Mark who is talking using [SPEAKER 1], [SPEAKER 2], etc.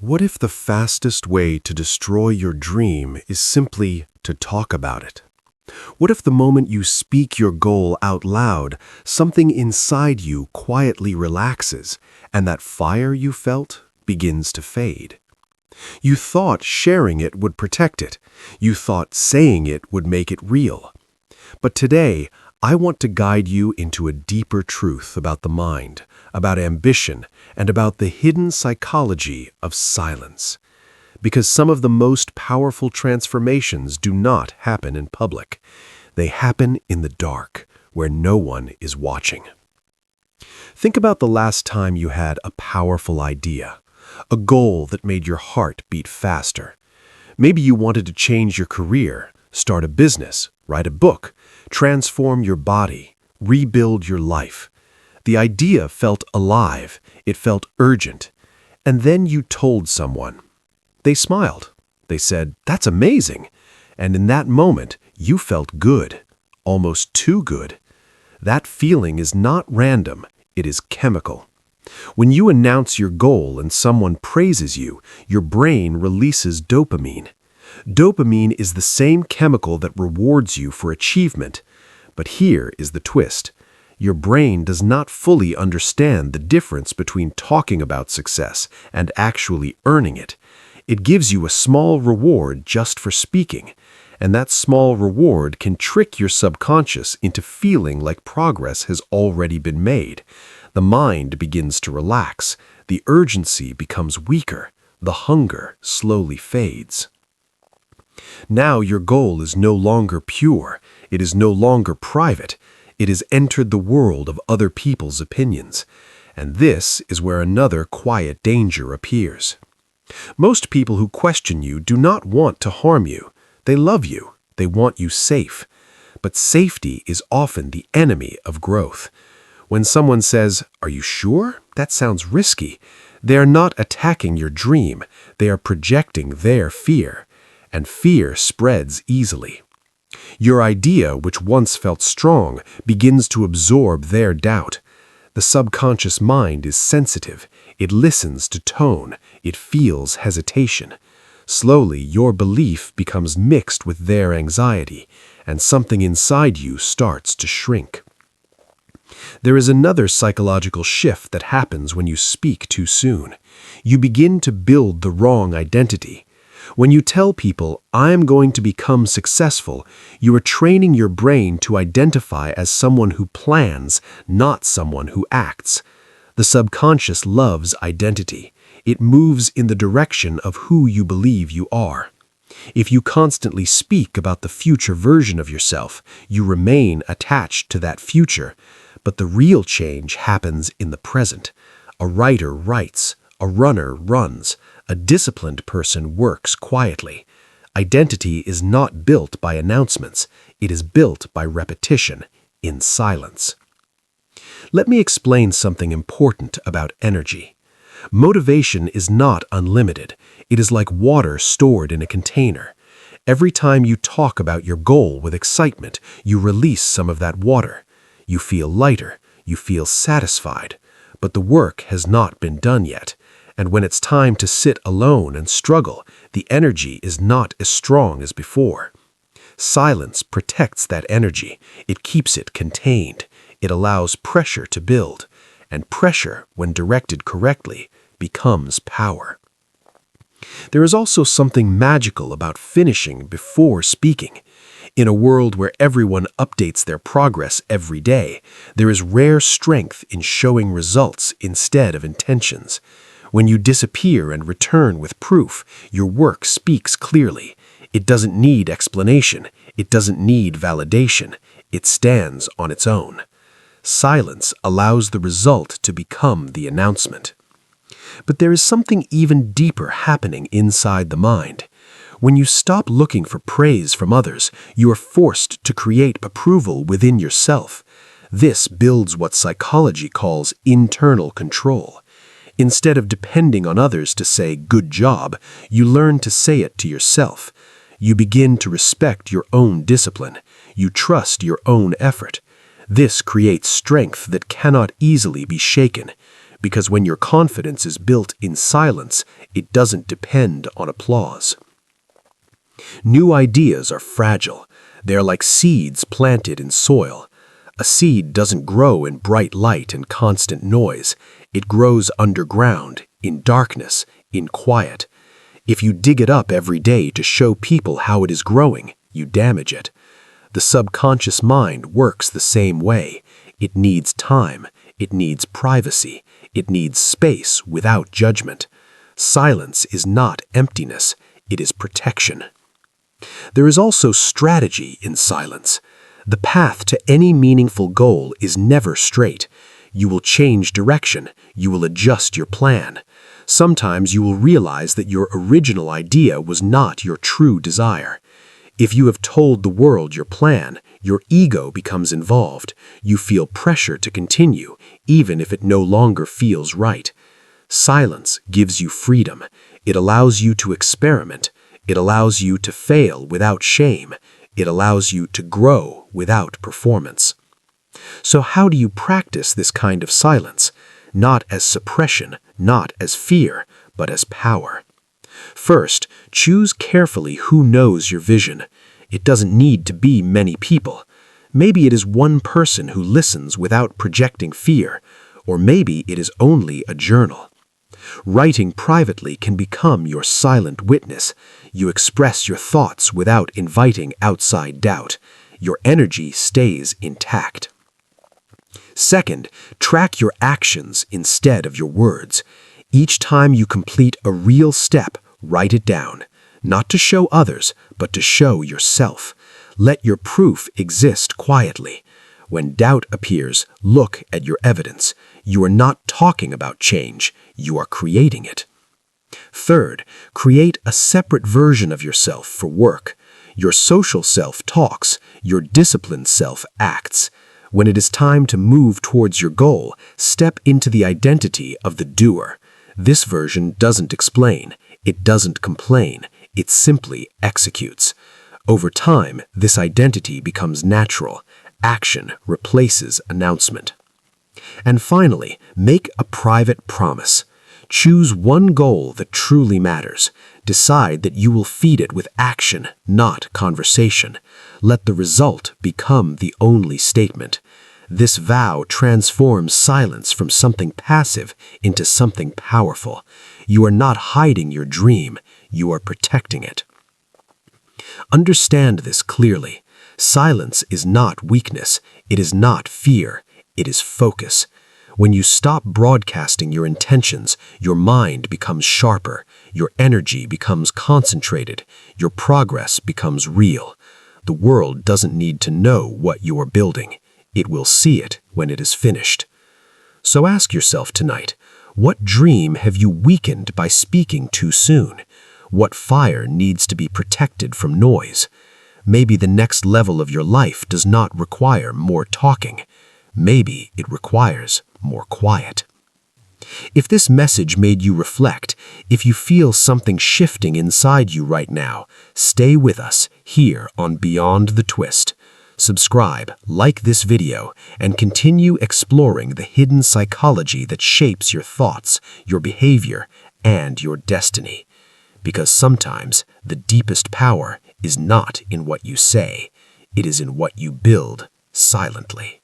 [SPEAKER 1] What if the fastest way to destroy your dream is simply to talk about it? What if the moment you speak your goal out loud, something inside you quietly relaxes, and that fire you felt begins to fade? You thought sharing it would protect it. You thought saying it would make it real. But today, I want to guide you into a deeper truth about the mind, about ambition, and about the hidden psychology of silence. Because some of the most powerful transformations do not happen in public. They happen in the dark, where no one is watching. Think about the last time you had a powerful idea, a goal that made your heart beat faster. Maybe you wanted to change your career, start a business, write a book, transform your body, rebuild your life. The idea felt alive, it felt urgent. And then you told someone. They smiled. They said, "That's amazing." And in that moment, you felt good, almost too good. That feeling is not random, it is chemical. When you announce your goal and someone praises you, your brain releases dopamine. Dopamine is the same chemical that rewards you for achievement. But here is the twist. Your brain does not fully understand the difference between talking about success and actually earning it. It gives you a small reward just for speaking, and that small reward can trick your subconscious into feeling like progress has already been made. The mind begins to relax, the urgency becomes weaker, the hunger slowly fades. Now your goal is no longer pure, it is no longer private, it has entered the world of other people's opinions. And this is where another quiet danger appears. Most people who question you do not want to harm you. They love you, they want you safe. But safety is often the enemy of growth. When someone says, "Are you sure? That sounds risky," they are not attacking your dream, they are projecting their fear. And fear spreads easily. Your idea, which once felt strong, begins to absorb their doubt. The subconscious mind is sensitive. It listens to tone. It feels hesitation. Slowly, your belief becomes mixed with their anxiety, and something inside you starts to shrink. There is another psychological shift that happens when you speak too soon. You begin to build the wrong identity. When you tell people, "I am going to become successful," you are training your brain to identify as someone who plans, not someone who acts. The subconscious loves identity. It moves in the direction of who you believe you are. If you constantly speak about the future version of yourself, you remain attached to that future. But the real change happens in the present. A writer writes, a runner runs. A disciplined person works quietly. Identity is not built by announcements. It is built by repetition, in silence. Let me explain something important about energy. Motivation is not unlimited. It is like water stored in a container. Every time you talk about your goal with excitement, you release some of that water. You feel lighter. You feel satisfied. But the work has not been done yet. And when it's time to sit alone and struggle, the energy is not as strong as before. Silence protects that energy. It keeps it contained. It allows pressure to build. And pressure, when directed correctly, becomes power. There is also something magical about finishing before speaking. In a world where everyone updates their progress every day, there is rare strength in showing results instead of intentions. When you disappear and return with proof, your work speaks clearly. It doesn't need explanation. It doesn't need validation. It stands on its own. Silence allows the result to become the announcement. But there is something even deeper happening inside the mind. When you stop looking for praise from others, you are forced to create approval within yourself. This builds what psychology calls internal control. Instead of depending on others to say, "Good job," you learn to say it to yourself. You begin to respect your own discipline. You trust your own effort. This creates strength that cannot easily be shaken. Because when your confidence is built in silence, it doesn't depend on applause. New ideas are fragile. They are like seeds planted in soil. A seed doesn't grow in bright light and constant noise. It grows underground, in darkness, in quiet. If you dig it up every day to show people how it is growing, you damage it. The subconscious mind works the same way. It needs time. It needs privacy. It needs space without judgment. Silence is not emptiness. It is protection. There is also strategy in silence. The path to any meaningful goal is never straight. You will change direction. You will adjust your plan. Sometimes you will realize that your original idea was not your true desire. If you have told the world your plan, your ego becomes involved. You feel pressure to continue, even if it no longer feels right. Silence gives you freedom. It allows you to experiment. It allows you to fail without shame. It allows you to grow without performance. So how do you practice this kind of silence? Not as suppression, not as fear, but as power. First, choose carefully who knows your vision. It doesn't need to be many people. Maybe it is one person who listens without projecting fear, or maybe it is only a journal. Writing privately can become your silent witness. You express your thoughts without inviting outside doubt. Your energy stays intact. Second, track your actions instead of your words. Each time you complete a real step, write it down. Not to show others, but to show yourself. Let your proof exist quietly. When doubt appears, look at your evidence. You are not talking about change. You are creating it. Third, create a separate version of yourself for work. Your social self talks. Your disciplined self acts. When it is time to move towards your goal, step into the identity of the doer. This version doesn't explain. It doesn't complain. It simply executes. Over time, this identity becomes natural. Action replaces announcement. And finally, make a private promise. Choose one goal that truly matters. Decide that you will feed it with action, not conversation. Let the result become the only statement. This vow transforms silence from something passive into something powerful. You are not hiding your dream. You are protecting it. Understand this clearly. Silence is not weakness. It is not fear. It is focus. When you stop broadcasting your intentions, your mind becomes sharper, your energy becomes concentrated, your progress becomes real. The world doesn't need to know what you are building. It will see it when it is finished. So ask yourself tonight, what dream have you weakened by speaking too soon? What fire needs to be protected from noise? Maybe the next level of your life does not require more talking. Maybe it requires more quiet. If this message made you reflect, if you feel something shifting inside you right now, stay with us here on Beyond the Twist. Subscribe, like this video, and continue exploring the hidden psychology that shapes your thoughts, your behavior, and your destiny. Because sometimes the deepest power is not in what you say, it is in what you build silently.